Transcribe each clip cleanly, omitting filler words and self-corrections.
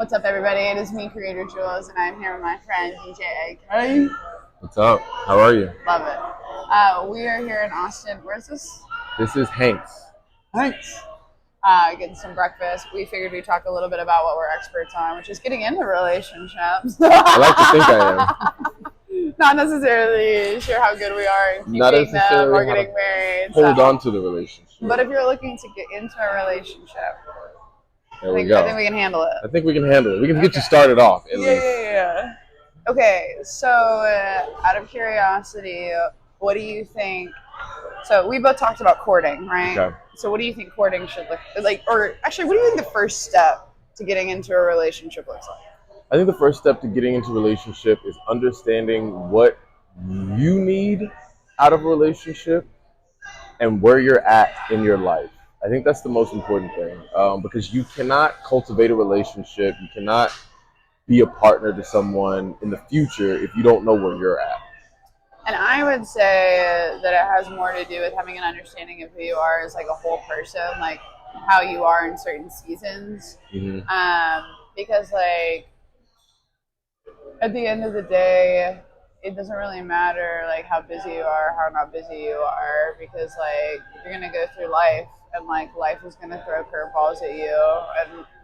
What's up, everybody? It is me, Creator Jules, and I'm here with my friend DJ AK. What's up? How are you? Love it. We are here in Austin. Where's this? This is Hank's. Thanks. Getting some breakfast. We figured we'd talk a little bit about what we're experts on, which is getting into relationships. I like to think I am. Not necessarily sure how good we are in keeping them or getting married. Hold on to the relationship. But if you're looking to get into a relationship, there we go. I think we can handle it. I think we can handle it. We can get you started off at least. Yeah. Okay, so out of curiosity, what do you think? So we both talked about courting, right? Okay. So what do you think courting should look like? Or actually, what do you think the first step to getting into a relationship looks like? I think the first step to getting into a relationship is understanding what you need out of a relationship and where you're at in your life. I think that's the most important thing, because you cannot cultivate a relationship, you cannot be a partner to someone in the future if you don't know where you're at. And I would say that it has more to do with having an understanding of who you are as like a whole person, like how you are in certain seasons. Mm-hmm. Because like at the end of the day, it doesn't really matter like how busy you are, how not busy you are, because like you're gonna go through life and like life is gonna throw curveballs at you,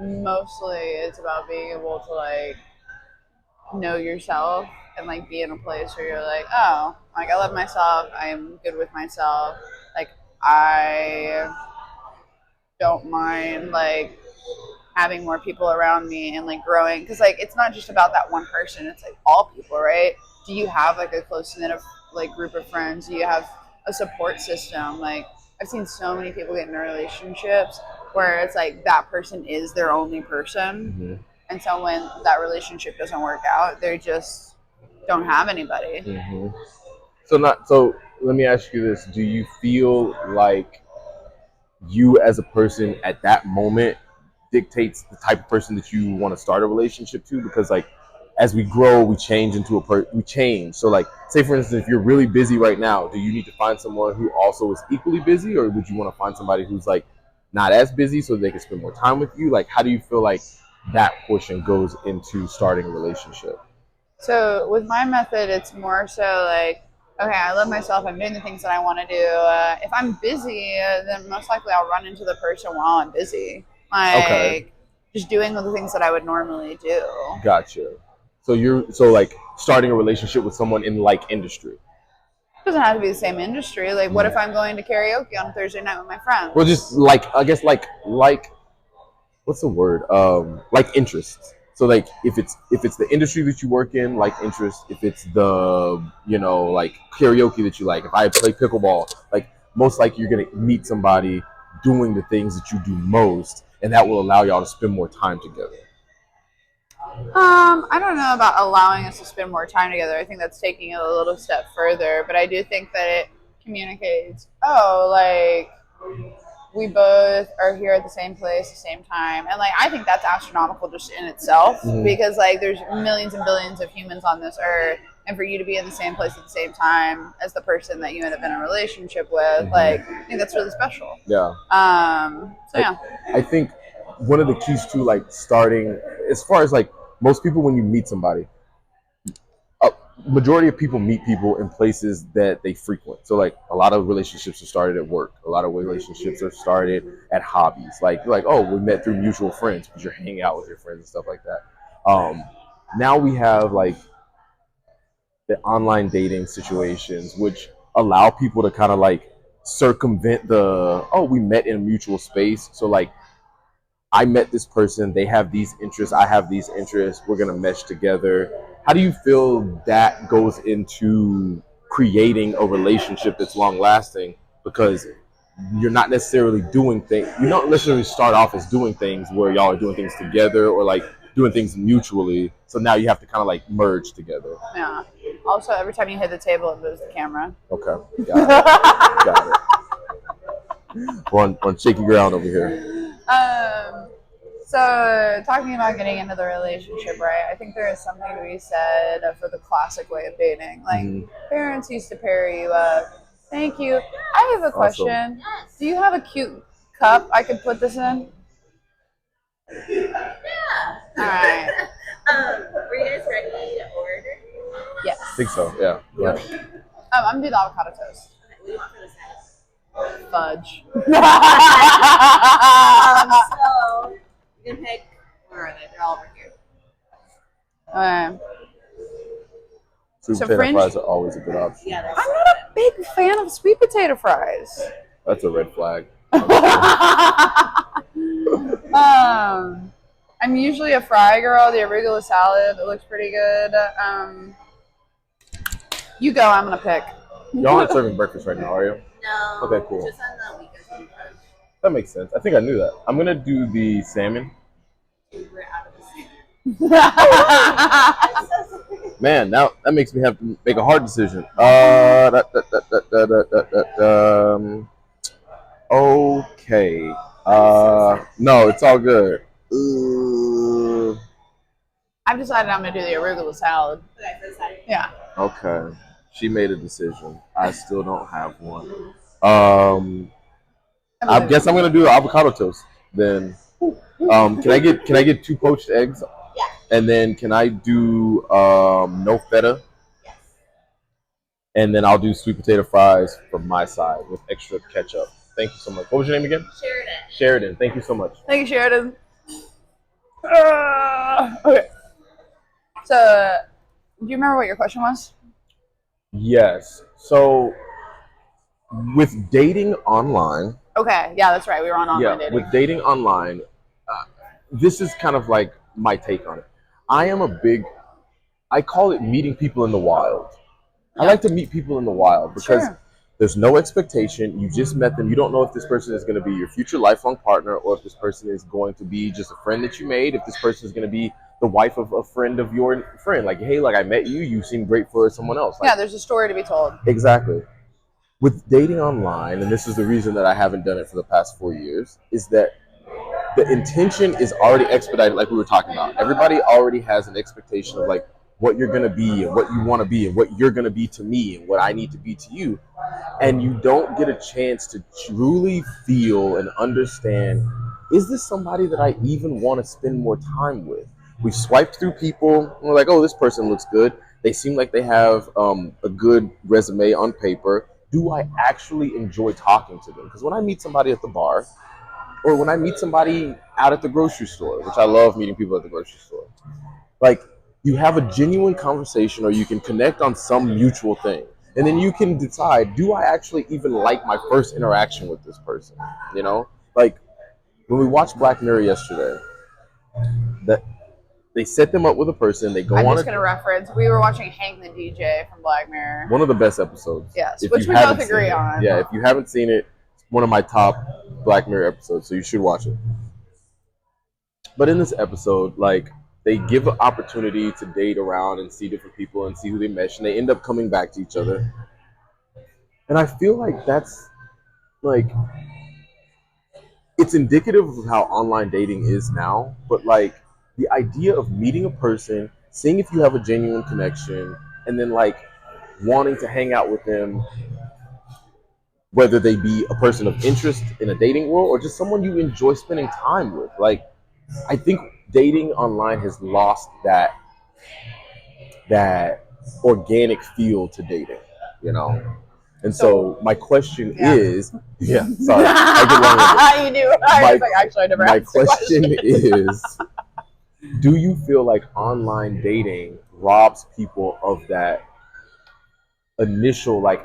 and mostly it's about being able to like know yourself and like be in a place where you're like, oh, like I love myself, I'm good with myself, like I don't mind like having more people around me and like growing, because like it's not just about that one person, it's like all people, right? Do you have like a close knit of like group of friends? Do you have a support system? Like I've seen so many people get in relationships where it's like that person is their only person. Mm-hmm. And so when that relationship doesn't work out, they just don't have anybody. Mm-hmm. So let me ask you this. Do you feel like you as a person at that moment dictates the type of person that you want to start a relationship to? Because like as we grow, we change into we change. So like say for instance, if you're really busy right now, do you need to find someone who also is equally busy, or would you want to find somebody who's like not as busy so they can spend more time with you? Like how do you feel like that portion goes into starting a relationship? So with my method, it's more so like, okay, I love myself, I'm doing the things that I want to do. If I'm busy, then most likely I'll run into the person while I'm busy. Like, okay. Just doing the things that I would normally do. Gotcha. So like starting a relationship with someone in like industry. It doesn't have to be the same industry. Like, what if I'm going to karaoke on Thursday night with my friends? Well, just like, I guess like what's the word? Like interests. So like if it's the industry that you work in, like interest. If it's the like karaoke that you like. If I play pickleball, like most likely you're gonna meet somebody doing the things that you do most, and that will allow y'all to spend more time together. I don't know about allowing us to spend more time together. I think that's taking it a little step further, but I do think that it communicates, oh, like we both are here at the same place, the same time. And like, I think that's astronomical just in itself, because like there's millions and billions of humans on this earth. And for you to be in the same place at the same time as the person that you end up in a relationship with, like, I think that's really special. Yeah. So yeah. I think one of the keys to like starting, as far as like most people, when you meet somebody, majority of people meet people in places that they frequent. So like a lot of relationships are started at work. A lot of relationships are started at hobbies. Like oh, we met through mutual friends because you're hanging out with your friends and stuff like that. Now we have like the online dating situations, which allow people to kind of like circumvent we met in a mutual space. So like I met this person, they have these interests, I have these interests, we're gonna mesh together. How do you feel that goes into creating a relationship that's long lasting? Because you're not necessarily doing things, you don't necessarily start off as doing things where y'all are doing things together or like doing things mutually. So now you have to kind of like merge together. Yeah. Also, every time you hit the table, it moves the camera. Okay. Got it. We're on shaky ground over here. So talking about getting into the relationship, right? I think there is something to be said for the classic way of dating. Like parents used to pair you up. Thank you. I have a question. Awesome. Do you have a cute cup I could put this in? Yeah. All right. Were you guys ready to order? Yes. I think so. Yeah. Yeah. I'm gonna do the avocado toast. Okay, what do you want for the side? Fudge. So you can pick. Where are they? They're all over here. Sweet So potato French- fries are always a good option. Yeah, they're I'm so not a big fan of sweet potato fries. That's a red flag. I'm usually a fry girl. The arugula salad, it looks pretty good. You go. I'm gonna pick. Y'all aren't serving breakfast right now, are you? No. Okay, cool. Just on the weekends we do brunch. That makes sense. I think I knew that. I'm gonna do the salmon. We're out of the season. Man, now that makes me have to make a hard decision. Okay. No, it's all good. I've decided I'm gonna do the arugula salad. Okay, for the side. Yeah. Okay. She made a decision. I still don't have one. I guess I'm gonna do the avocado toast then. Can I get 2 poached eggs? Yeah. And then can I do no feta? Yes. And then I'll do sweet potato fries from my side with extra ketchup. Thank you so much. What was your name again? Sheridan. Sheridan. Thank you so much. Thank you, Sheridan. Okay. So, do you remember what your question was? Yes. So with dating online, Okay. Yeah, that's right. We were on online dating. with dating online, this is kind of like my take on it. I call it meeting people in the wild. I like to meet people in the wild because there's no expectation. You just met them. You don't know if this person is going to be your future lifelong partner or if this person is going to be just a friend that you made, if this person is going to be the wife of a friend of your friend. Like, hey, like I met you. You seem great for someone else. Like, Yeah, there's a story to be told. Exactly. With dating online, and this is the reason that I haven't done it for the past 4 years, is that the intention is already expedited, like we were talking about. Everybody already has an expectation of like what you're gonna be and what you want to be and what you're gonna be to me and what I need to be to you, and you don't get a chance to truly feel and understand: is this somebody that I even want to spend more time with? We swiped through people and we're like, oh, this person looks good. They seem like they have a good resume on paper. Do I actually enjoy talking to them? Because when I meet somebody at the bar, or when I meet somebody out at the grocery store, which I love meeting people at the grocery store, like you have a genuine conversation or you can connect on some mutual thing. And then you can decide, do I actually even like my first interaction with this person? You know, like when we watched Black Mirror yesterday, that they set them up with a person, they go I'm on just going to reference, we were watching Hank the DJ from Black Mirror. one of the best episodes. Yes, If which you we haven't both seen agree it. on. Yeah, if you haven't seen it, it's one of my top Black Mirror episodes, so you should watch it. But in this episode, like, they give an opportunity to date around and see different people and see who they mesh, and they end up coming back to each other. And I feel like that's, like, it's indicative of how online dating is now, but, like, the idea of meeting a person, seeing if you have a genuine connection, and then, like, wanting to hang out with them, whether they be a person of interest in a dating world or just someone you enjoy spending time with. Like, I think dating online has lost that organic feel to dating, you know? And so my question is, sorry, I You knew. I was like, actually, I never my asked the question is, do you feel like online dating robs people of that initial, like,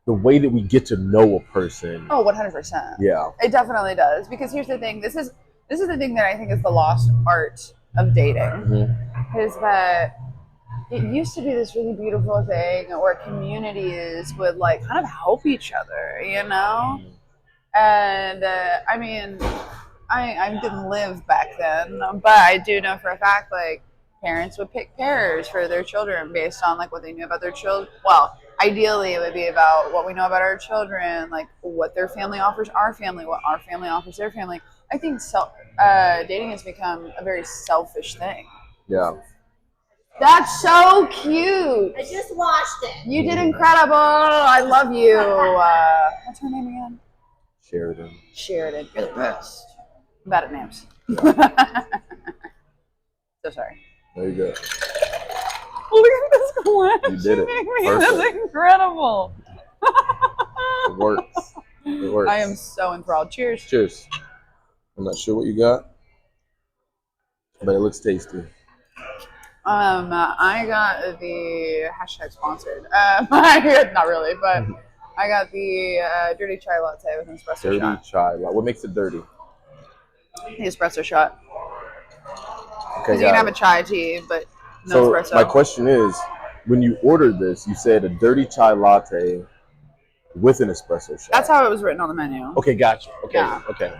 the way that we get to know a person? Oh, 100%. Yeah. It definitely does. Because here's the thing. This is the thing that I think is the lost art of dating. Mm-hmm. Is that it used to be this really beautiful thing where communities would like kind of help each other, you know? And I mean, I didn't live back then, but I do know for a fact like parents would pick pairs for their children based on like what they knew about their children. Well, ideally it would be about what we know about our children, like what their family offers our family, what our family offers their family. I think dating has become a very selfish thing. Yeah. That's so cute. I just watched it. You did incredible. I love you. What's her name again? Sheridan. Sheridan. You're the best. I'm bad at names. So sorry. There you go. Look at this glass. You did it. That's incredible. It works. It works. I am so enthralled. Cheers. Cheers. I'm not sure what you got, but it looks tasty. I got the hashtag sponsored. Not really, but I got the dirty chai latte with an espresso shot. Dirty chai latte. What makes it dirty? The espresso shot. Okay, Because you can have a chai tea, but no so espresso. my question is, when you ordered this, you said a dirty chai latte with an espresso shot. That's how it was written on the menu. Okay, gotcha. Okay, Yeah. okay.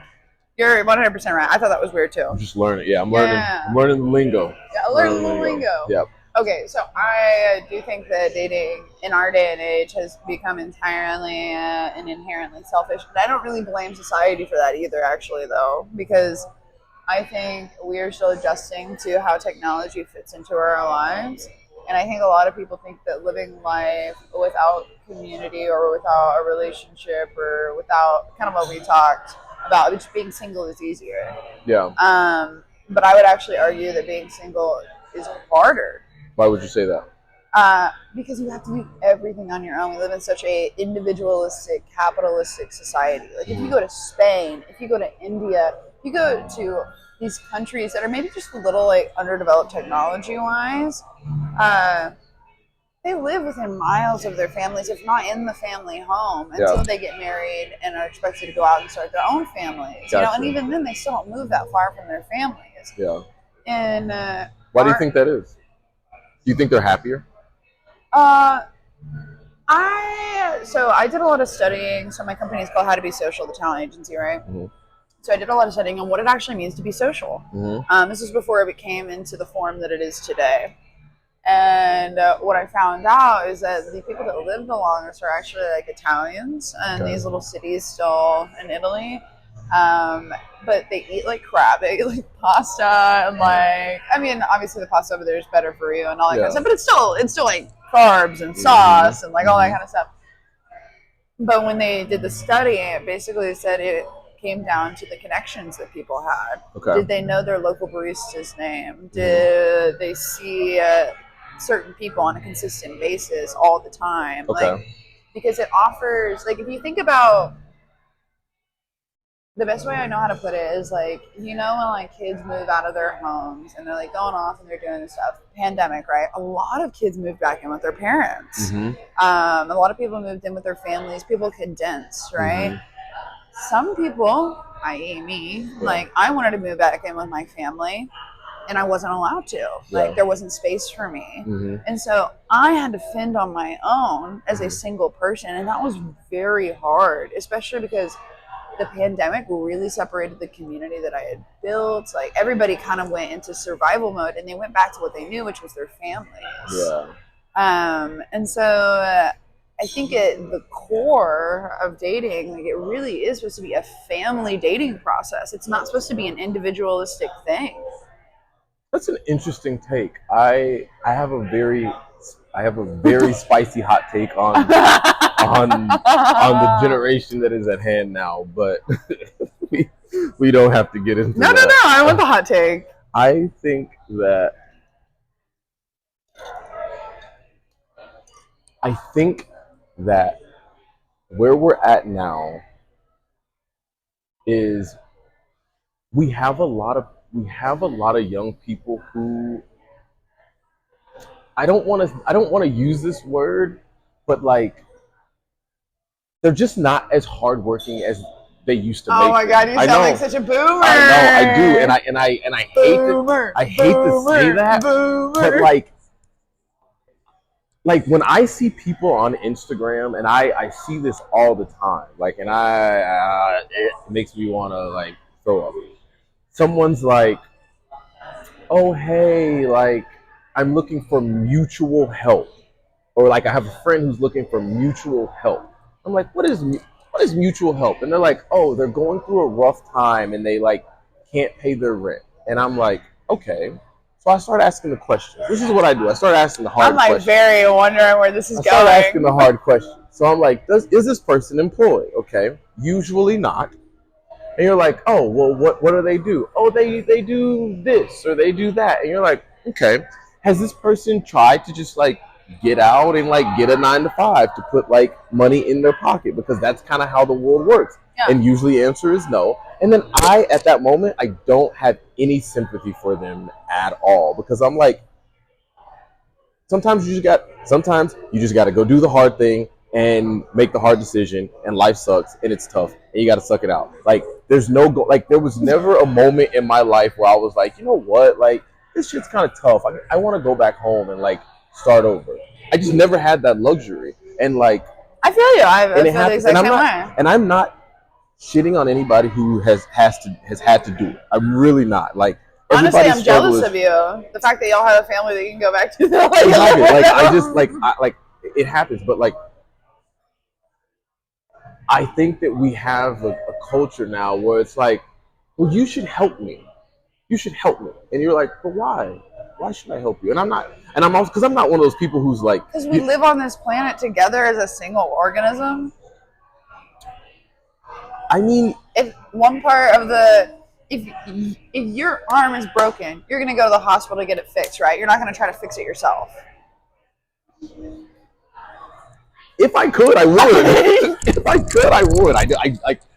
You're 100% right. I thought that was weird too. I'm just learning. Yeah, I'm learning. I'm learning the lingo. Yeah, learning the lingo. Yep. Okay, so I do think that dating in our day and age has become entirely and inherently selfish. But I don't really blame society for that either, actually, though, because I think we are still adjusting to how technology fits into our lives. And I think a lot of people think that living life without community or without a relationship or without kind of what we talked about, just being single is easier. Yeah. But I would actually argue that being single is harder. Why would you say that? Because you have to do everything on your own. We live in such a individualistic, capitalistic society. Like if you go to Spain, if you go to India, if you go to these countries that are maybe just a little like underdeveloped technology-wise, they live within miles of their families, if not in the family home, until they get married and are expected to go out and start their own families. Gotcha. You know, and even then, they still don't move that far from their families. Yeah. And why do you think that is? Do you think they're happier? I did a lot of studying. So my company is called How to Be Social, the talent agency, right? Mm-hmm. So I did a lot of studying on what it actually means to be social. Mm-hmm. This is before it became into the form that it is today. And what I found out is that the people that live the longest are actually like Italians in these little cities still in Italy. But they eat like crap. They eat like pasta and like, I mean, obviously the pasta over there is better for you and all that kind of stuff, but it's still like carbs and sauce and like all that kind of stuff. But when they did the study, it basically said it came down to the connections that people had. Okay. Did they know their local barista's name? Did they see certain people on a consistent basis all the time? Okay. Like, because it offers, like, if you think about, the best way I know how to put it is like, you know, when like kids move out of their homes and they're like going off and they're doing this stuff, pandemic, right? A lot of kids moved back in with their parents. Mm-hmm. A lot of people moved in with their families. People condensed, right? Mm-hmm. Some people, i.e. me, like I wanted to move back in with my family and I wasn't allowed to. Like there wasn't space for me. Mm-hmm. And so I had to fend on my own as a single person. And that was very hard, especially because the pandemic really separated the community that I had built. Like everybody kind of went into survival mode and they went back to what they knew, which was their families. Yeah. And so I think at the core of dating, like it really is supposed to be a family dating process. It's not supposed to be an individualistic thing. That's an interesting take. I have a very spicy hot take on the generation that is at hand now, but we don't have to get into that. No, I want the hot take. I think that where we're at now is we have a lot of young people who I don't want to use this word, but like they're just not as hardworking as they used to. Oh my God, you sound like such a boomer. I know, I do, and I hate to say that, but like when I see people on Instagram, and I see this all the time, like, and it makes me want to like throw up. Someone's like, oh hey, like I'm looking for mutual help, or like I have a friend who's looking for mutual help. I'm like, what is mutual help? And they're like, oh, they're going through a rough time and they like can't pay their rent. And I'm like, okay. So I started asking the questions. This is what I do. I started asking the hard questions. I'm like very wondering where this is going. I started asking the hard questions. So I'm like, is this person employed? Okay, usually not. And you're like, oh, well, what do they do? Oh, they do this or they do that. And you're like, okay, has this person tried to just like get out and like get a 9 to 5 to put like money in their pocket? Because that's kind of how the world works. Yeah. And usually the answer is no. And then at that moment, I don't have any sympathy for them at all, because I'm like, sometimes you just got to go do the hard thing and make the hard decision, and life sucks and it's tough and you got to suck it out. Like there's no like there was never a moment in my life where I was like, you know what, like this shit's kind of tough. I want to go back home and like start over. I just never had that luxury. And like I feel you. I feel the exact same way. And I'm not shitting on anybody who has had to do it. I'm really not. Like, honestly, I'm jealous of you. The fact that y'all have a family that you can go back to. Exactly. Like I just like it happens, but like I think that we have a culture now where it's like, well, you should help me. You should help me, and you're like, but why? Why should I help you? And I'm not, and I'm also, because I'm not one of those people who's like, because we live on this planet together as a single organism. I mean, if one part of the if your arm is broken, you're gonna go to the hospital to get it fixed, right? You're not gonna try to fix it yourself. If I could, I would. If I could, I would. I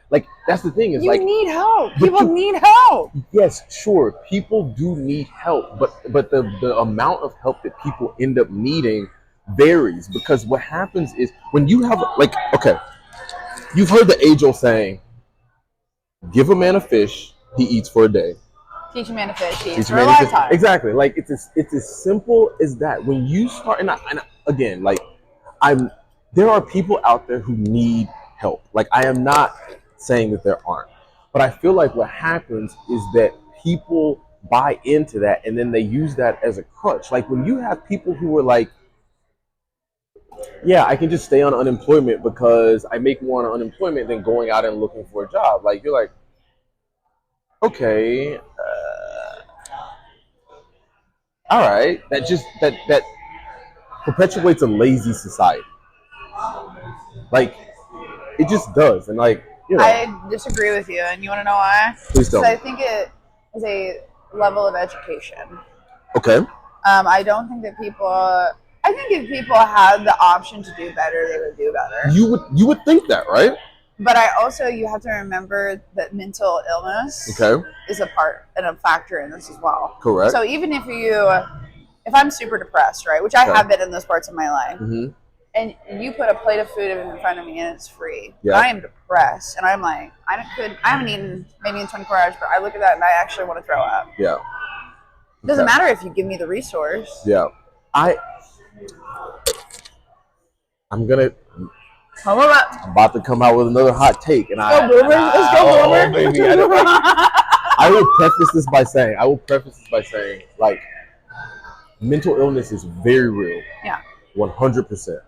like that's the thing. Is you like need help. People need help. Yes, sure, people do need help, but the amount of help that people end up needing varies, because what happens is when you have like, okay, you've heard the age-old saying, "Give a man a fish, he eats for a day. Teach a man to fish, he eats for a lifetime." Exactly. Like it's as simple as that. When you start, and again, like there are people out there who need help. Like I am not saying that there aren't, but I feel like what happens is that people buy into that and then they use that as a crutch. Like when you have people who are like, yeah, I can just stay on unemployment because I make more on unemployment than going out and looking for a job. Like you're like, okay, all right, that perpetuates a lazy society. Like it just does. And like, you know, I disagree with you, and you want to know why? Please tell me. I think it is a level of education. Okay. I don't think that people. I think if people had the option to do better, they would do better. You would think that, right? But you have to remember that mental illness is a part and a factor in this as well. Correct. So even if I'm super depressed, right, which I have been in those parts of my life, and you put a plate of food in front of me and it's free, I am depressed, and I'm like, I haven't eaten maybe in 24 hours, but I look at that and I actually want to throw up. Yeah. It doesn't matter if you give me the resource. Yeah. I'm about to come out with another hot take, and Let's go, Boomer. Baby, I will preface this by saying, like, mental illness is very real. Yeah. 100%.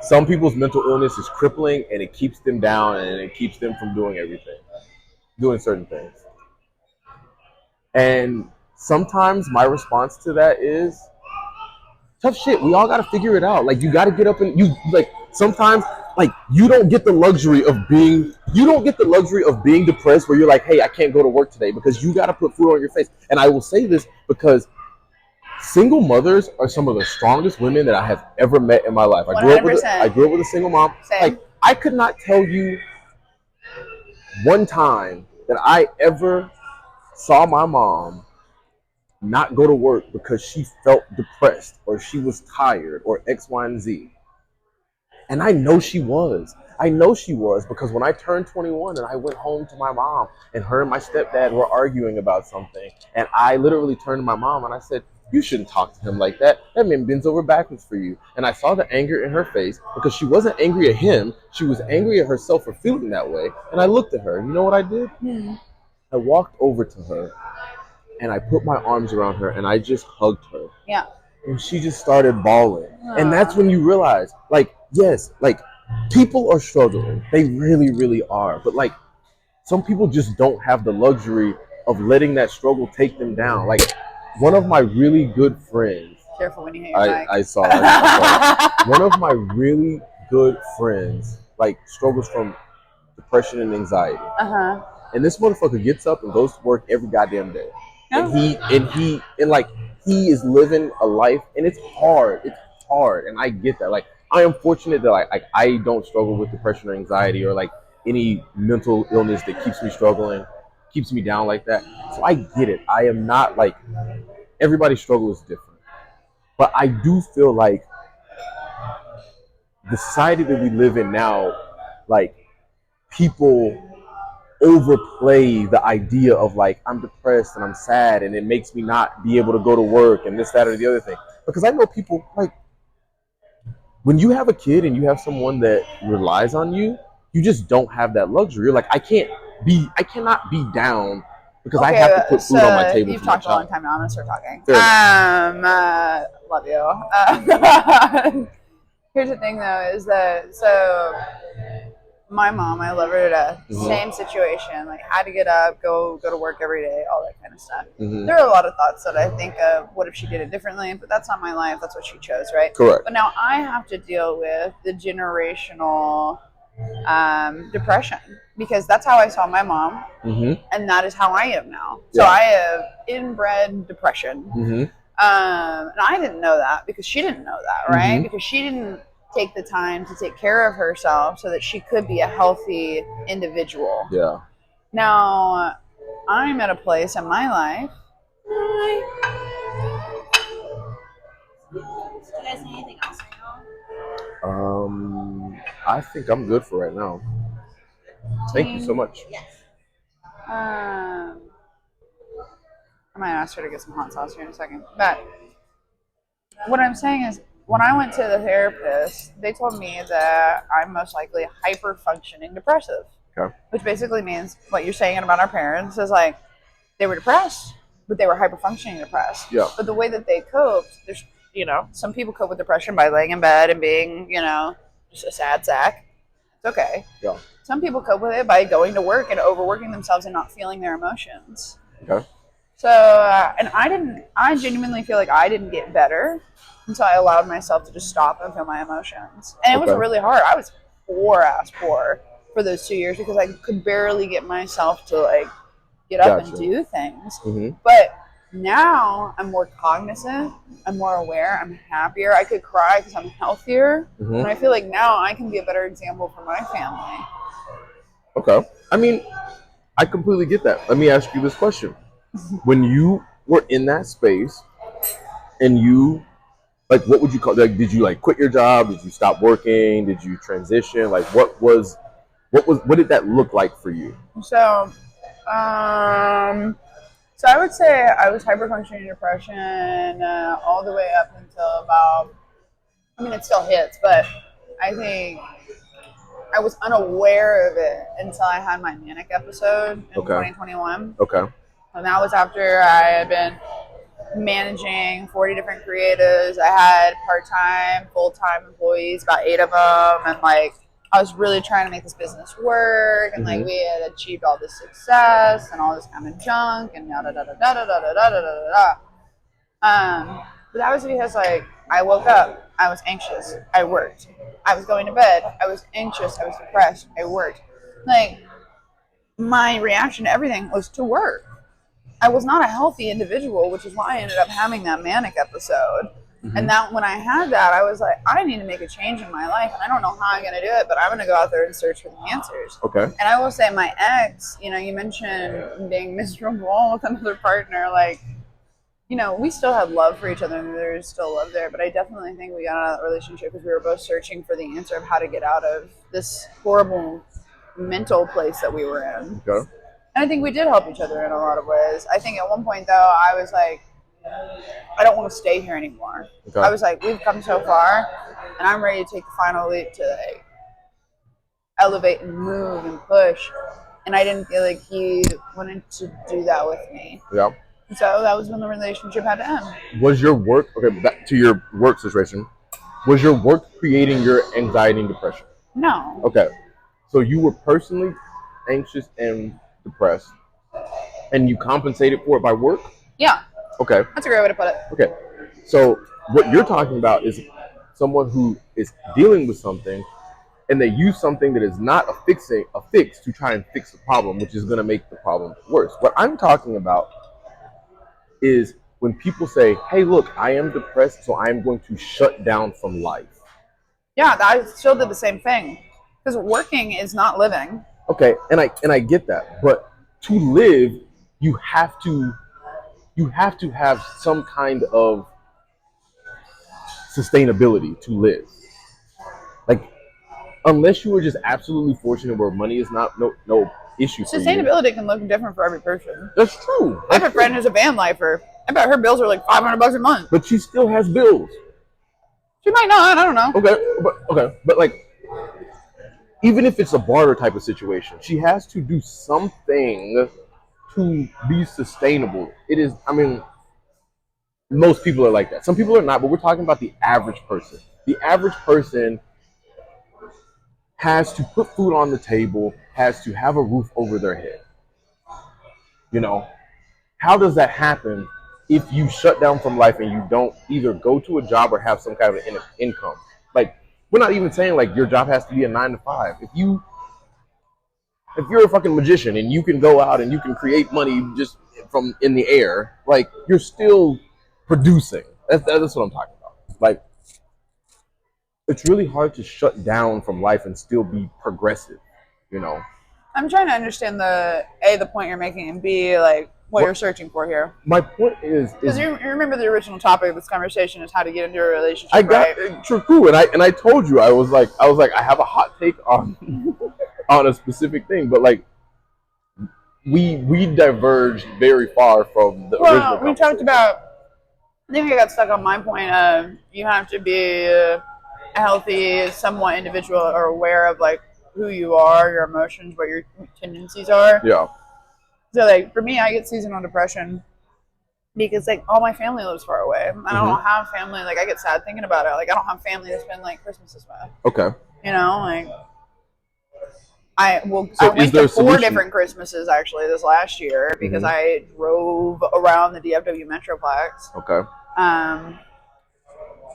Some people's mental illness is crippling, and it keeps them down, and it keeps them from doing certain things. And sometimes my response to that is, tough shit. We all got to figure it out. Like, you got to get up and sometimes, like, you don't get the luxury of being depressed where you're like, hey, I can't go to work today, because you got to put food on your face. And I will say this because single mothers are some of the strongest women that I have ever met in my life. I grew up with a single mom. Same. Like, I could not tell you one time that I ever saw my mom not go to work because she felt depressed or she was tired or X, Y, and Z. And I know she was. Because when I turned 21 and I went home to my mom, and her and my stepdad were arguing about something, and I literally turned to my mom and I said, you shouldn't talk to him like that. That man bends over backwards for you. And I saw the anger in her face, because she wasn't angry at him. She was angry at herself for feeling that way. And I looked at her. You know what I did? I walked over to her and I put my arms around her and I just hugged her. Yeah. And she just started bawling. And that's when you realize, like, yes, like, people are struggling. They really, really are. But, like, some people just don't have the luxury of letting that struggle take them down. Like, one of my really good friends. Careful when you hit your mic. I saw. One of my really good friends, like, struggles from depression and anxiety. And this motherfucker gets up and goes to work every goddamn day. Yeah. And like he is living a life, and it's hard. It's hard, and I get that. Like I am fortunate that like I don't struggle with depression or anxiety or like any mental illness that keeps me struggling, keeps me down like that. So I get it. I am not like everybody's struggle is different, but I do feel like the society that we live in now, like people overplay the idea of like I'm depressed and I'm sad and it makes me not be able to go to work and this, that, or the other thing. Because I know people like when you have a kid and you have someone that relies on you, you just don't have that luxury. You're like, I cannot be down because I have to put food on my table. You've for my talked a long child. time now. I'm gonna start talking. Fair Love you. Here's the thing, though, is that my mom, I love her to death. Mhm. Same situation, like had to get up, go to work every day, all that kind of stuff. Mhm. There are a lot of thoughts that I think of. What if she did it differently? But that's not my life. That's what she chose, right? Correct. But now I have to deal with the generational depression because that's how I saw my mom, and that is how I am now. So Yeah. I have inbred depression. And I didn't know that because she didn't know that, right? Because she didn't take the time to take care of herself so that she could be a healthy individual. Yeah. Now, I'm at a place in my life. Do you guys need anything else right now? I think I'm good for right now. Thank you so much. Yes. I might ask her to get some hot sauce here in a second. But what I'm saying is, when I went to the therapist, they told me that I'm most likely hyper-functioning depressive. Okay. Which basically means what you're saying about our parents is like they were depressed, but they were hyper-functioning depressed. Yeah. But the way that they coped, there's some people cope with depression by laying in bed and being just a sad sack. It's okay. Yeah. Some people cope with it by going to work and overworking themselves and not feeling their emotions. Okay. So, and I genuinely feel like I didn't get better until I allowed myself to just stop and feel my emotions. And it was really hard. I was poor for those 2 years because I could barely get myself to like get up and do things. But now I'm more cognizant, I'm more aware, I'm happier. I could cry because I'm healthier. And I feel like now I can be a better example for my family. Okay. I mean, I completely get that. Let me ask you this question. When you were in that space and you, like, what would you call, like, did you like quit your job? Did you stop working? Did you transition? Like, what did that look like for you? So I would say I was hyperfunctioning depression all the way up until about, I mean, it still hits, but I think I was unaware of it until I had my manic episode in 2021. Okay. And that was after I had been managing 40 different creatives. I had part-time, full-time employees, about 8 of them, and like I was really trying to make this business work, and like we had achieved all this success and all this kind of junk and da da da da da da da da da da da. But that was because like I woke up, I was anxious, I worked. I was going to bed, I was anxious, I was depressed, I worked. Like my reaction to everything was to work. I was not a healthy individual, which is why I ended up having that manic episode. And that when I had that, I was like, I need to make a change in my life, and I don't know how I'm going to do it, but I'm going to go out there and search for the answers. Okay. And I will say my ex, you mentioned being miserable with another partner, like, we still had love for each other, and there's still love there, but I definitely think we got out of that relationship because we were both searching for the answer of how to get out of this horrible mental place that we were in. Okay. And I think we did help each other in a lot of ways. I think at one point, though, I was like, I don't want to stay here anymore. Okay. I was like, we've come so far, and I'm ready to take the final leap to like elevate and move and push. And I didn't feel like he wanted to do that with me. Yeah. So that was when the relationship had to end. Was your work, back to your work situation, was your work creating your anxiety and depression? No. Okay. So you were personally anxious and depressed, and you compensated for it by work? Yeah. Okay. That's a great way to put it. Okay. So what you're talking about is someone who is dealing with something and they use something that is not a fix to try and fix the problem, which is going to make the problem worse. What I'm talking about is when people say, hey, look, I am depressed, so I am going to shut down from life. Yeah, I still did the same thing. Because working is not living. Okay, and I get that, but to live, you have to have some kind of sustainability to live. Like, unless you are just absolutely fortunate where money is not no issue for you. Sustainability can look different for every person. That's true. I have a friend who's a van lifer. I bet her bills are like $500 a month. But she still has bills. She might not. I don't know. But like, even if it's a barter type of situation, she has to do something to be sustainable. It is. I mean, most people are like that. Some people are not, but we're talking about the average person. The average person has to put food on the table, has to have a roof over their head. You know, how does that happen if you shut down from life and you don't either go to a job or have some kind of income? Like, we're not even saying like your job has to be a 9 to 5. If you're a fucking magician and you can go out and you can create money just from in the air, like, you're still producing. That's what I'm talking about. Like, it's really hard to shut down from life and still be progressive, you know? I'm trying to understand the point you're making, and B, like, what you're searching for here. My point is because you remember the original topic of this conversation is how to get into a relationship. I got true, and I told you I was like I have a hot take on on a specific thing, but like we diverged very far from the original. We talked about. I think I got stuck on my point of you have to be a healthy, somewhat individual or aware of like who you are, your emotions, what your tendencies are. Yeah. So like for me, I get seasonal depression because like all my family lives far away. I don't have family. Like I get sad thinking about it. Like I don't have family to spend like Christmases with. Okay. You know, like I went to 4 different Christmases actually this last year because I drove around the DFW Metroplex. Okay.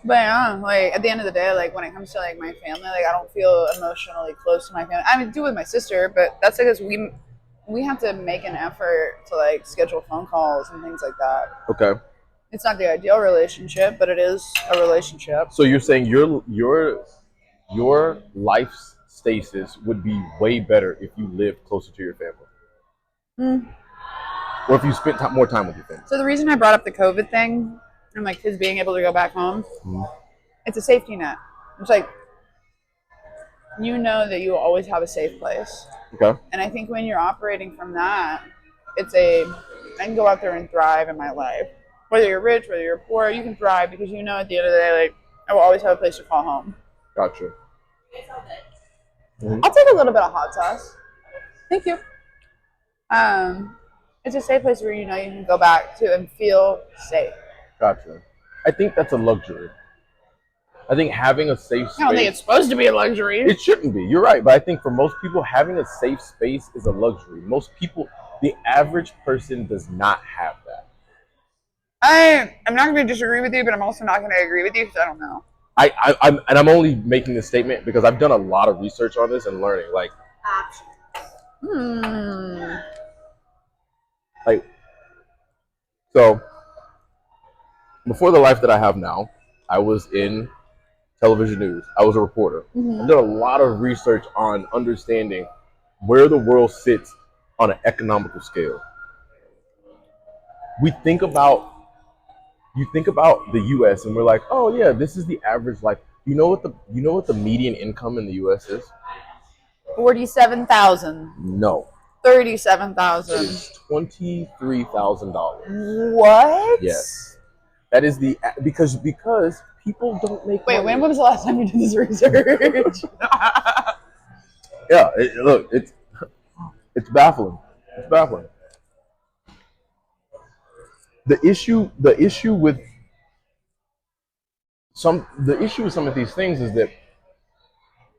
But yeah, like at the end of the day, like when it comes to like my family, like I don't feel emotionally close to my family. I mean, do with my sister, but that's because we have to make an effort to like schedule phone calls and things like that. Okay. It's not the ideal relationship, but it is a relationship. So you're saying your life stasis would be way better if you lived closer to your family, or if you spent more time with your family. So the reason I brought up the COVID thing and like kids being able to go back home, it's a safety net. It's like you know that you will always have a safe place. Okay. And I think when you're operating from that, I can go out there and thrive in my life. Whether you're rich, whether you're poor, you can thrive because you know at the end of the day, like I will always have a place to call home. Gotcha. I'll take a little bit of hot sauce. Thank you. It's a safe place where you know you can go back to and feel safe. Gotcha. I think that's a luxury. I think having a safe space... I don't think it's supposed to be a luxury. It shouldn't be. You're right. But I think for most people, having a safe space is a luxury. Most people, the average person does not have that. I'm not going to disagree with you, but I'm also not going to agree with you because I don't know. I'm only making this statement because I've done a lot of research on this and learning. Like, like, so before the life that I have now, I was in television news. I was a reporter. I've done a lot of research on understanding where the world sits on an economical scale. You think about the U.S. and we're like, oh yeah, this is the average life. You know what the median income in the U.S. is? $47,000. No. $37,000. It is $23,000. What? Yes. That is because people don't make money. When was the last time you did this research? Yeah, it's baffling. It's baffling. The issue with some of these things is that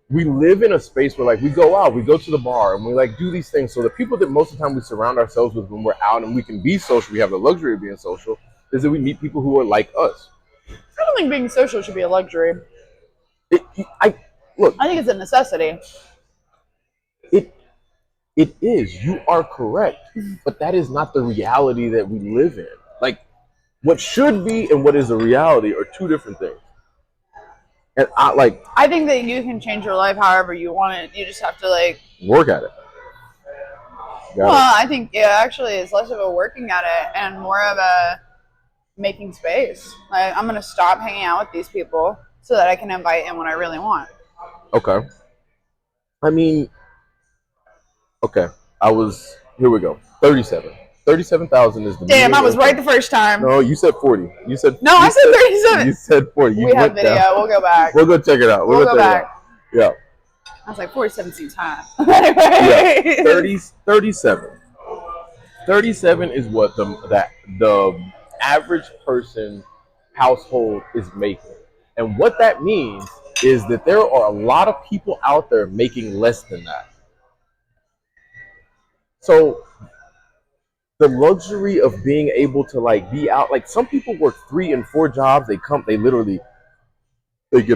we live in a space where like we go to the bar and we like do these things. So the people that most of the time we surround ourselves with when we're out and we can be social, we have the luxury of being social, is that we meet people who are like us. I don't think being social should be a luxury. look, I think it's a necessity. it it is. You are correct, but that is not the reality that we live in. Like, what should be and what is a reality are two different things. And I think that you can change your life however you want it. You just have to like work at it. Well, I think actually it's less of a working at it and more of a making space. Like I'm gonna stop hanging out with these people so that I can invite in what I really want. Okay. I mean, okay. Here we go. 37. 37,000 is the Damn, I was income. right the first time. No, you said 40. I said 37. You said 40. We have video. Down. We'll go back. We'll go check it out. We'll go back. Yeah. I was like, 47 seems high. Yeah. 37. 37 is what the average person household is making. And what that means is that there are a lot of people out there making less than that. So the luxury of being able to like be out, like some people work 3 and 4 jobs. They get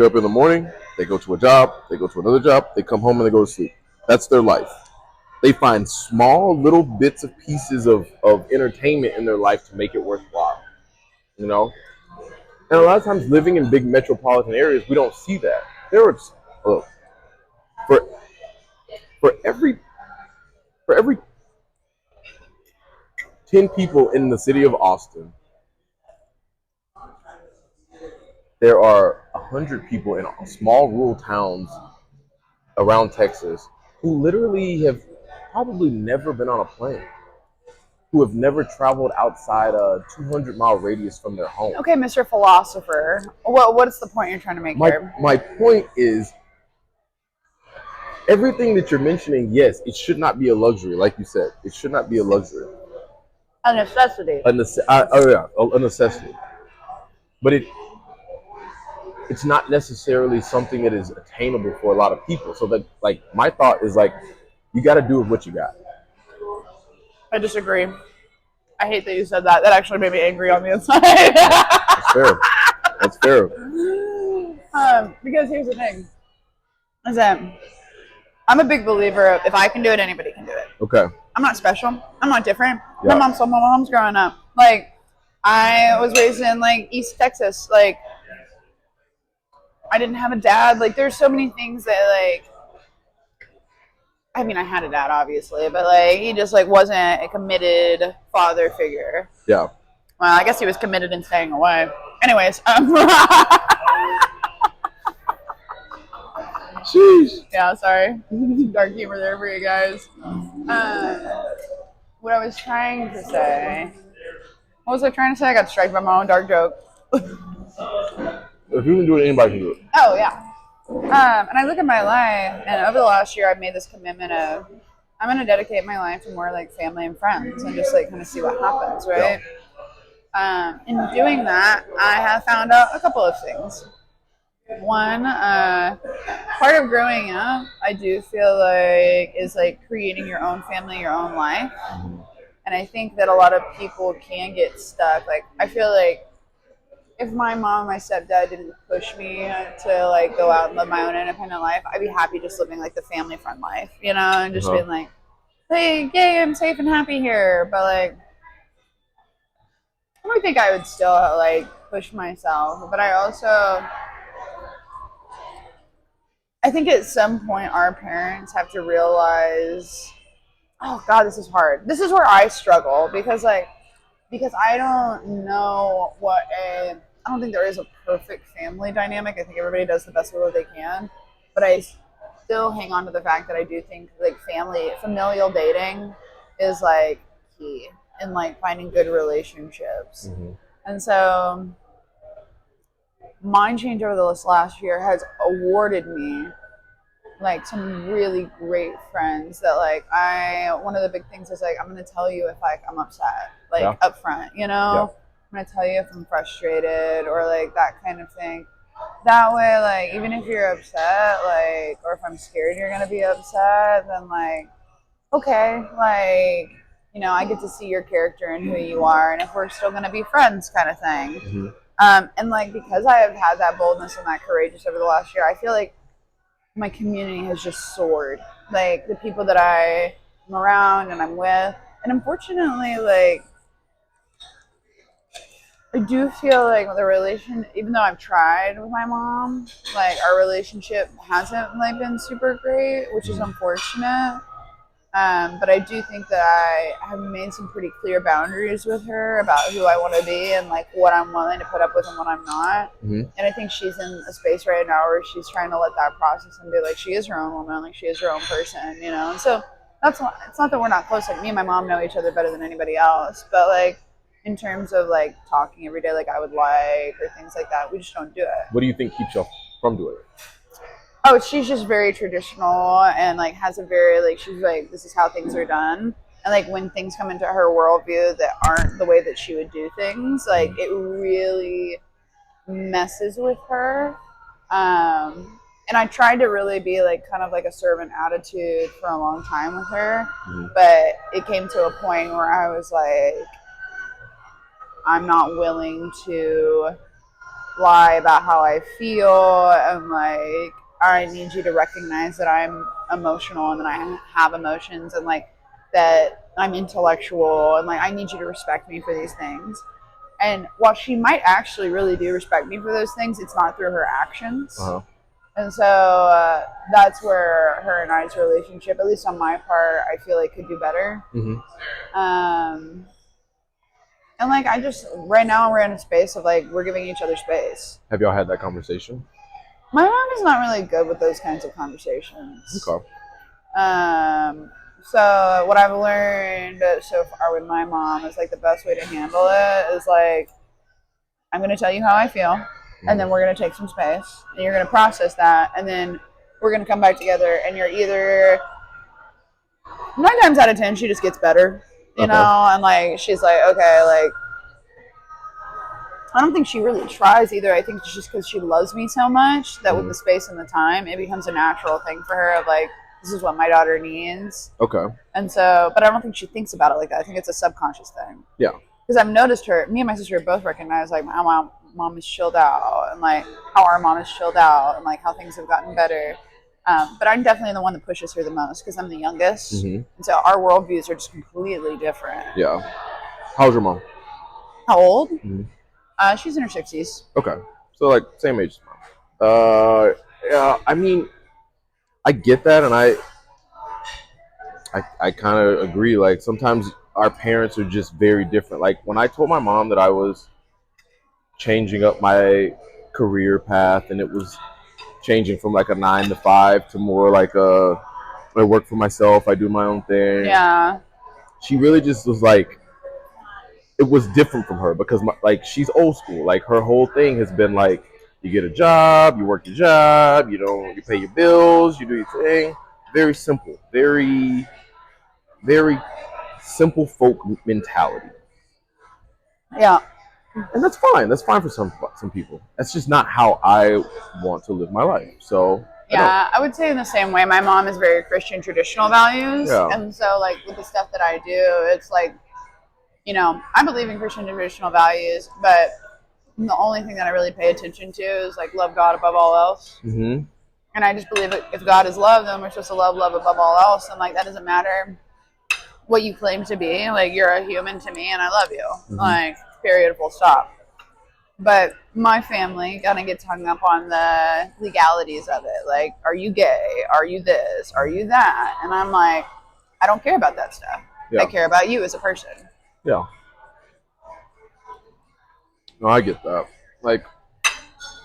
up in the morning, they go to a job, they go to another job, they come home and they go to sleep. That's their life. They find small little bits of pieces of entertainment in their life to make it worthwhile. You know? And a lot of times living in big metropolitan areas, we don't see that. There are look, for every 10 people in the city of Austin, there are 100 people in small rural towns around Texas who literally have probably never been on a plane, who have never traveled outside a 200-mile radius from their home. Okay, Mr. Philosopher. What's the point you're trying to make here? My point is, everything that you're mentioning, yes, it should not be a luxury, like you said. It should not be a luxury. A necessity. A necessity. But it's not necessarily something that is attainable for a lot of people. So that, like, my thought is like, you got to do with what you got. I disagree. I hate that you said that. That actually made me angry on the inside. That's fair. That's fair. Because here's the thing: is that I'm a big believer of if I can do it, anybody can do it. Okay. I'm not special. I'm not different. Yeah. My mom's growing up. Like, I was raised in like East Texas. Like, I didn't have a dad. Like, there's so many things that like. I mean, I had a dad, obviously, but like he just like wasn't a committed father figure. Yeah. Well, I guess he was committed in staying away. Anyways, Sheesh. yeah, sorry, dark humor there for you guys. What I was trying to say. What was I trying to say? I got distracted by my own dark joke. If you can do it, anybody can do it. Oh yeah. And I look at my life, and over the last year, I've made this commitment of I'm going to dedicate my life to more like family and friends, and just like kind of see what happens, right? Yeah. In doing that, I have found out a couple of things. One, part of growing up, I do feel like is like creating your own family, your own life, and I think that a lot of people can get stuck. Like I feel like. If my mom and my stepdad didn't push me to like go out and live my own independent life, I'd be happy just living like the family friend life, you know, and just being like, hey, yay, I'm safe and happy here. But like, I don't think I would still like push myself. But I think at some point our parents have to realize, oh God, this is hard. This is where I struggle because I don't know I don't think there is a perfect family dynamic. I think everybody does the best with what they can. But I still hang on to the fact that I do think like familial dating is like key in like finding good relationships. Mm-hmm. And so Mind Change over this last year has awarded me like some really great friends that like one of the big things is like I'm gonna tell you if like I'm upset like up front, you know. I'm gonna tell you if I'm frustrated or like that kind of thing. That way, like even if you're upset, like or if I'm scared you're gonna be upset, then like okay, like you know I get to see your character and who you are, and if we're still gonna be friends, kind of thing. Mm-hmm. And like because I have had that boldness and that courageous over the last year, I feel like my community has just soared. Like the people that I am around and I'm with, and unfortunately, like I do feel like the relation, even though I've tried with my mom, like our relationship hasn't like been super great, which is unfortunate. But I do think that I have made some pretty clear boundaries with her about who I want to be and like what I'm willing to put up with and what I'm not. Mm-hmm. And I think she's in a space right now where she's trying to let that process and be like, she is her own woman, like she is her own person, you know? And so that's why it's not that we're not close. Like me and my mom know each other better than anybody else, but like in terms of like talking every day, like I would like, or things like that, we just don't do it. What do you think keeps you from doing it? Oh, she's just very traditional and like has a very like she's like this is how things are done. And like when things come into her worldview that aren't the way that she would do things, like it really messes with her. And I tried to really be like kind of like a servant attitude for a long time with her, but it came to a point where I was like, I'm not willing to lie about how I feel, and like I need you to recognize that I'm emotional and that I have emotions and like that I'm intellectual and like I need you to respect me for these things. And while she might actually really do respect me for those things, it's not through her actions. Uh-huh. And so that's where her and I's relationship, at least on my part, I feel like could do better. And like I just right now we're in a space of like we're giving each other space. Have y'all had that conversation? My mom is not really good with those kinds of conversations. Okay. So what I've learned so far with my mom is like the best way to handle it is like I'm going to tell you how I feel, and then we're going to take some space, and you're going to process that, and then we're going to come back together, and you're either 9 times out of 10 she just gets better, you know, and like she's like okay, like I don't think she really tries either. I think it's just because she loves me so much that with the space and the time, it becomes a natural thing for her of like, this is what my daughter needs. Okay. And so, but I don't think she thinks about it like that. I think it's a subconscious thing. Yeah. Because I've noticed her, me and my sister both recognize like how mom is chilled out and like how our mom is chilled out and like how things have gotten better. But I'm definitely the one that pushes her the most because I'm the youngest. And so our worldviews are just completely different. Yeah. How's your mom? How old? She's in her 60s. Okay. So like same age as mom. Yeah, I mean, I get that, and I kind of agree. Like sometimes our parents are just very different. Like when I told my mom that I was changing up my career path, and it was changing from like a 9 to 5 to more like I work for myself, I do my own thing. Yeah. She really just was like, it was different from her because like she's old school. Like her whole thing has been like, you get a job, you work your job, you pay your bills, you do your thing. Very simple, very, very simple folk mentality. Yeah. And that's fine. That's fine for some people. That's just not how I want to live my life. So yeah, I would say in the same way. My mom is very Christian traditional values, and so like with the stuff that I do, it's like, you know, I believe in Christian traditional values, but the only thing that I really pay attention to is like love God above all else. And I just believe that if God is love, then we're supposed to love above all else, and like that doesn't matter what you claim to be. Like you're a human to me, and I love you. Like period, full stop. But my family kind of gets hung up on the legalities of it. Like, are you gay? Are you this? Are you that? And I'm like, I don't care about that stuff. Yeah. I care about you as a person. Yeah. No, I get that. Like,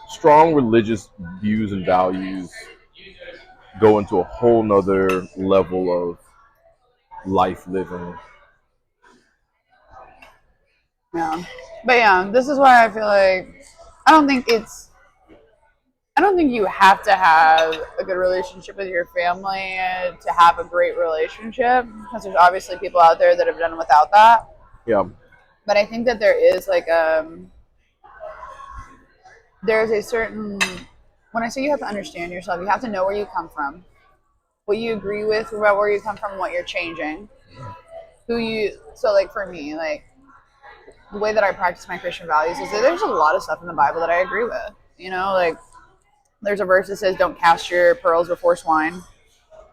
strong religious views and values go into a whole nother level of life living. Yeah. But yeah, this is why I feel like I don't think you have to have a good relationship with your family to have a great relationship, because there's obviously people out there that have done without that. Yeah. But I think that there is like there's a certain, when I say you have to understand yourself, you have to know where you come from, what you agree with about where you come from, what you're changing, so like for me, like the way that I practice my Christian values is that there's a lot of stuff in the Bible that I agree with, you know, like there's a verse that says, "Don't cast your pearls before swine."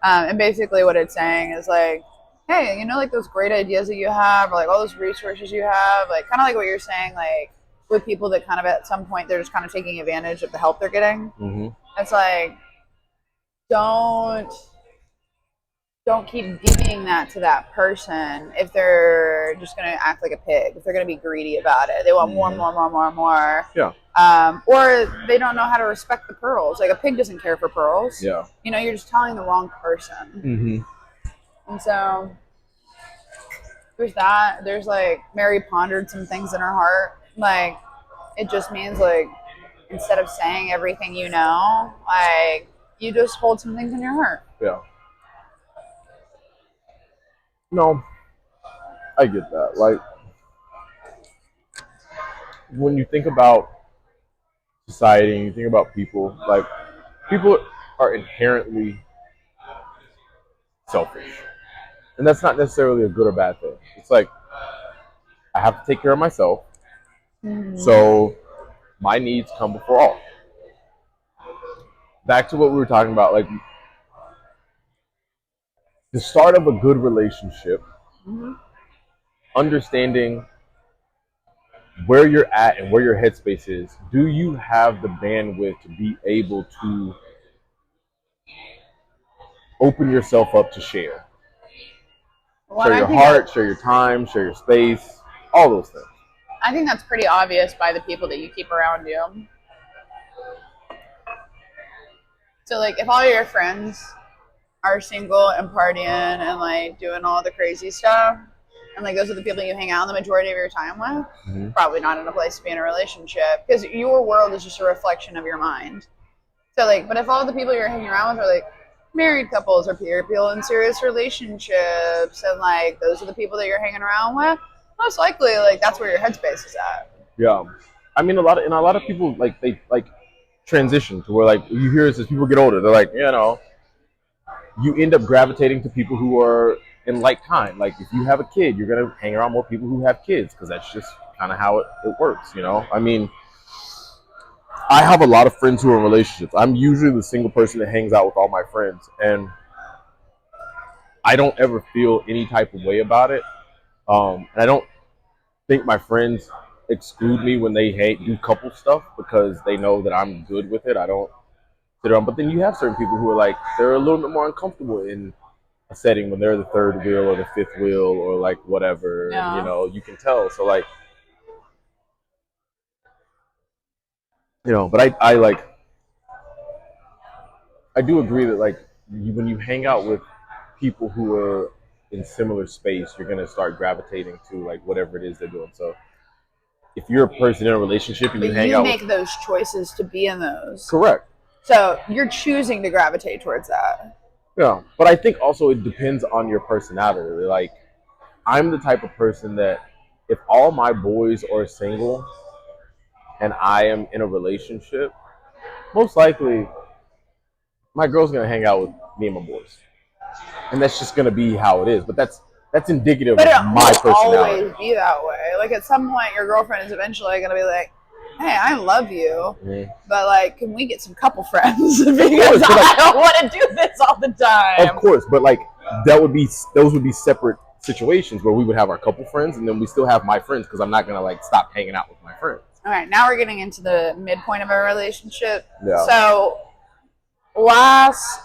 And basically, what it's saying is like, hey, like those great ideas that you have, or like all those resources you have, like kind of like what you're saying, like with people that kind of at some point they're just kind of taking advantage of the help they're getting. Mm-hmm. It's like, don't keep giving that to that person if they're just going to act like a pig, if they're going to be greedy about it. They want more, more, more, more, more. Yeah. Or they don't know how to respect the pearls. Like a pig doesn't care for pearls. Yeah. You're just telling the wrong person. Mm-hmm. And so there's that. There's like Mary pondered some things in her heart. Like it just means like instead of saying everything like you just hold some things in your heart. Yeah. No, I get that. Like when you think about society and you think about people, like people are inherently selfish. And that's not necessarily a good or bad thing. It's like I have to take care of myself. Mm-hmm. So my needs come before all. Back to what we were talking about, like the start of a good relationship, mm-hmm. understanding where you're at and where your headspace is. Do you have the bandwidth to be able to open yourself up to share? Share your heart, share your time, share your space, all those things. I think that's pretty obvious by the people that you keep around you. So, like, if all your friends are single and partying and, like, doing all the crazy stuff, and, like, those are the people you hang out the majority of your time with, mm-hmm. probably not in a place to be in a relationship. Because your world is just a reflection of your mind. So, like, but if all the people you're hanging around with are, like, married couples or people in serious relationships, and, like, those are the people that you're hanging around with, most likely, like, that's where your headspace is at. Yeah. I mean, a lot of people, like, they, like, transition to where, like, you hear this as people get older, they're like, you end up gravitating to people who are in like kind. Like, if you have a kid, you're going to hang around more people who have kids, because that's just kind of how it works, I mean, I have a lot of friends who are in relationships. I'm usually the single person that hangs out with all my friends, and I don't ever feel any type of way about it. And I don't think my friends exclude me when they do couple stuff, because they know that I'm good with it. I don't sit around. But then you have certain people who are like, they're a little bit more uncomfortable in a setting when they're the third wheel or the fifth wheel or like whatever. Yeah. And, you can tell. So like, but I do agree that like when you hang out with people who are in similar space, you're going to start gravitating to like whatever it is they're doing. So if you're a person in a relationship and you hang out, you make those choices to be in those. Correct. So you're choosing to gravitate towards that. Yeah, but I think also it depends on your personality. Like, I'm the type of person that if all my boys are single and I am in a relationship, most likely my girl's gonna hang out with me and my boys, and that's just gonna be how it is. But that's indicative of my personality. But it will always be that way. Like at some point, your girlfriend is eventually gonna be like, "Hey, I love you, but like, can we get some couple friends? Because I don't want to do this all the time." Of course, but like those would be separate situations where we would have our couple friends, and then we still have my friends, because I'm not gonna like stop hanging out with my friends. All right, now we're getting into the midpoint of our relationship. Yeah. So, last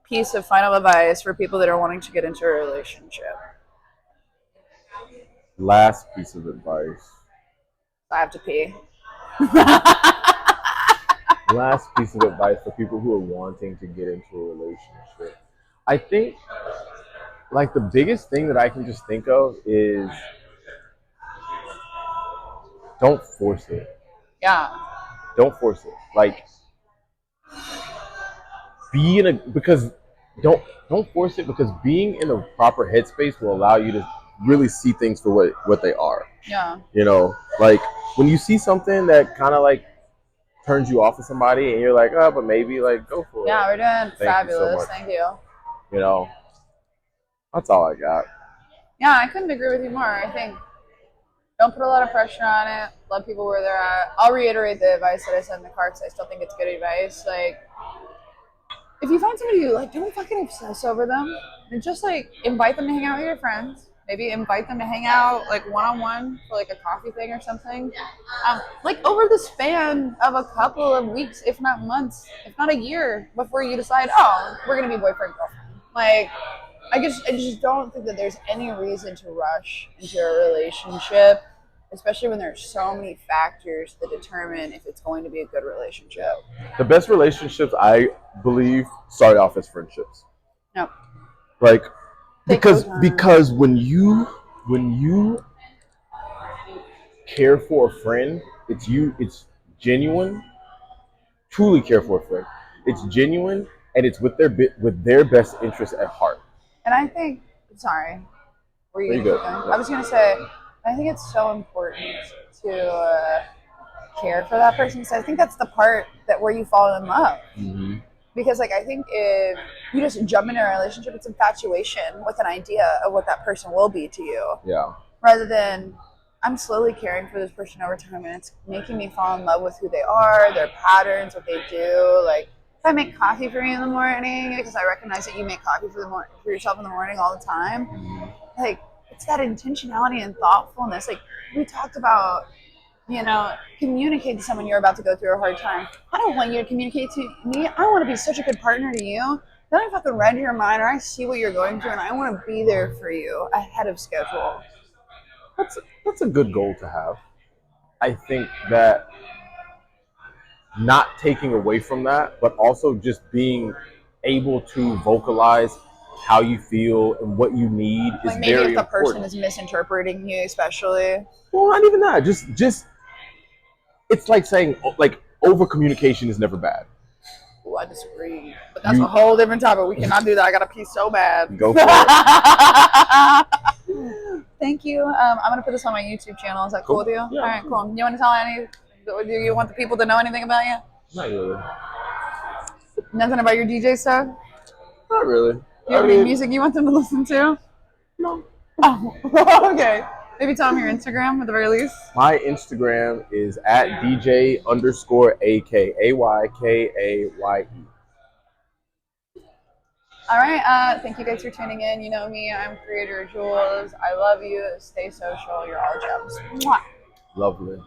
piece of final advice for people that are wanting to get into a relationship. Last piece of advice. I have to pee. Last piece of advice for people who are wanting to get into a relationship. I think like the biggest thing that I can just think of is don't force it. Yeah. Don't force it. Like don't force it, because being in a proper headspace will allow you to really see things for what they are. Yeah. Like when you see something that kind of like turns you off of somebody and you're like, oh, but maybe like go for it. Yeah, we're doing fabulous. Thank you. That's all I got. Yeah, I couldn't agree with you more. I think Don't put a lot of pressure on it. Let people where they're at. I'll reiterate the advice that I said in the car because I still think it's good advice. Like, if you find somebody you like, don't fucking obsess over them. And just like invite them to hang out with your friends. Maybe invite them to hang out like one on one for like a coffee thing or something. Like over the span of a couple of weeks, if not months, if not a year, before you decide, oh, we're gonna be boyfriend girlfriend. Like, I just don't think that there's any reason to rush into a relationship, especially when there's so many factors that determine if it's going to be a good relationship. The best relationships, I believe, start off as friendships. No. Like, Take your because time. when you care for a friend, it's genuine. Truly care for a friend. It's genuine and it's with their best interest at heart. And I think, sorry, were you There you going to go. keep going? No. I was going to say, I think it's so important to care for that person because I think that's the part that where you fall in love. Mm-hmm. Because like I think if you just jump into a relationship, it's infatuation with an idea of what that person will be to you. Yeah. Rather than I'm slowly caring for this person over time and it's making me fall in love with who they are, their patterns, what they do. Like if I make coffee for you in the morning because I recognize that you make coffee for yourself in the morning all the time, Mm-hmm. like it's that intentionality and thoughtfulness. Like we talked about, communicate to someone you're about to go through a hard time. I don't want you to communicate to me. I want to be such a good partner to you. Then I fucking read your mind or I see what you're going through and I want to be there for you ahead of schedule. That's a good goal to have. I think that not taking away from that, but also just being able to vocalize how you feel and what you need is Like maybe very if the person important. is misinterpreting you, especially. Well, not even that. Just it's like saying like over communication is never bad. Ooh, I disagree. But that's a You whole different topic. We cannot do that. I got to pee so bad. go for it. Thank you. I'm going to put this on my YouTube channel. Is that cool with you? Yeah, All right, cool. You want to tell do you want the people to know anything about you? not really. Nothing about your DJ stuff? Not really. Do you have any music you want them to listen to? No. Oh, okay. Maybe tell them your Instagram at the very least. My Instagram is at DJ_AK AYKAYE. All right. Thank you guys for tuning in. You know me. I'm Creator Jules. I love you. Stay social. You're all gems. Mwah. Lovely.